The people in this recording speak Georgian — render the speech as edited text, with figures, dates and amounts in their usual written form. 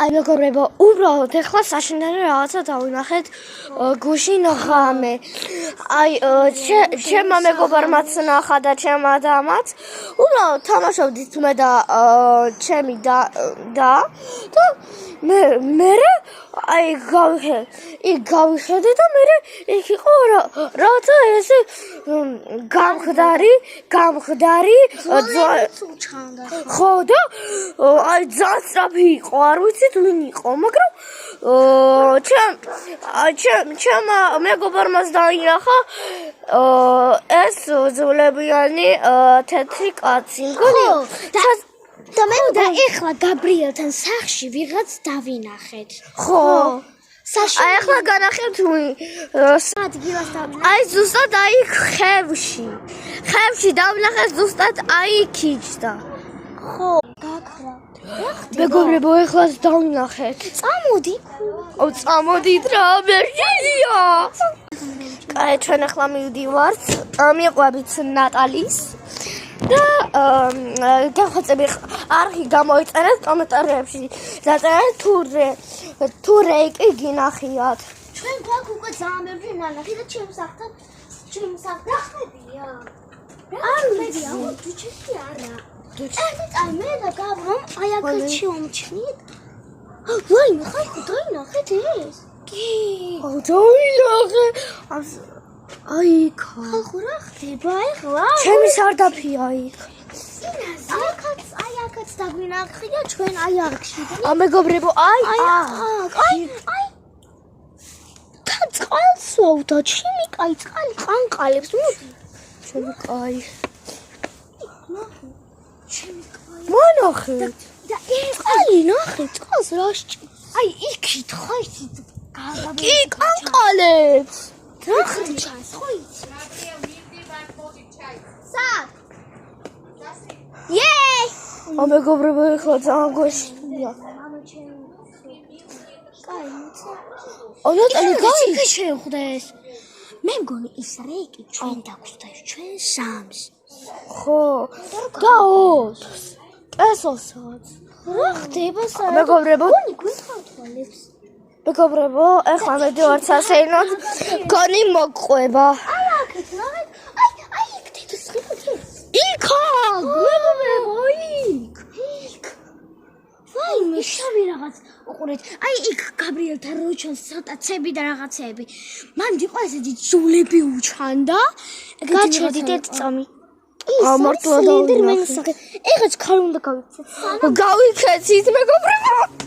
აი მეგობრებო, უბრალოდ ეხლა საშინელი რაღაცა დავინახეთ გუშინ ღამე. აი ჩემმა მეგობარმაც ნახა და ჩემმა დამაც. უბრალოდ თამაშობდით მე და ჩემი და მე აი გავიხედე და მე იქ იყო რაღაცა ესე გამხდარი ხო და აი ძალიან სწრაფი იყო, არ ვიცით ვინ იყო, მაგრამ ჩემმა მეგობარმაც დაინახა ეს ძვლებიანი თეთრი კაცი. და მე და ეხლა გაბრიელთან სახში ვიღაც დავინახეთ. ხო. აი ახლა განახებთ ადგილას დავინახეთ. აი ზუსტად აი ხევში დავინახეთ ზუსტად აი იქიჩდა. ხო, გაქრა. მეგობრებო, ეხლა დავინახეთ. წამოდი. წამოდით რა, მერგელია. აი ჩვენ ახლა მივდივართ, მიყვებით ნატალის და განხოცები არხი გამოიწერეთ კომენტარებში. დაწერეთ თუ რეიკი გინახიათ. ჩვენ გვაქვს უკვე ძალიან ბევრი ნანახი და ჩემს ახლებია. არ ვიცი, დუჩეთი არა. აი მე და გავრომ აი აქ ჩიომჩნით. ვაი, ხაი დაინახეთ ეს? კი. დავინახე. აი ხო რა ხდება ეხლა? ჩემი სარდაფია იქ. აი აქაც დაგვინახია ჩვენ აი არქში. მეგობრებო, აი წყალსვავდა, ჩემი კაი წყალი ყანყალებს, მოდი. ჩემი კაი. მონახე. და ეყალი ნახე წყალს რაშჭი. აი იქით ხო იცი კი ყანყალებს. რა ხდება ხო იცი? სად? იეი! მეგობრებო, ეხლა ძალიან გვეშინია. კაი, მოცა. ნატალი გაი შეხვდეს. მე მგონი ის რეიკი ჩვენ დაგვსდა ჩვენ სამს. ხო. და 4-ს. პესოსაც. რა ხდება სად? მეგობრებო, გონი გვითხავთვალებს. მეგობრებო, ეხლა მედივართ სასეინოდ, გონი მოგყვება. აი აქეთ ნახეთ. აი იქ თეთრ იქა! მეგობრებო, იქ. ვაი, მე შავი რაღაც უყურეთ. აი იქ გაბრიელთან როჩანს ცოტაცები და რაღაცეები. მან იყო ესეთი ძულები უჩანდა. გაჩერდით წამი. მართლა დავინახე. ეხლა ხარ უნდა გავიქცეთ. გავიქეცით, მეგობრებო.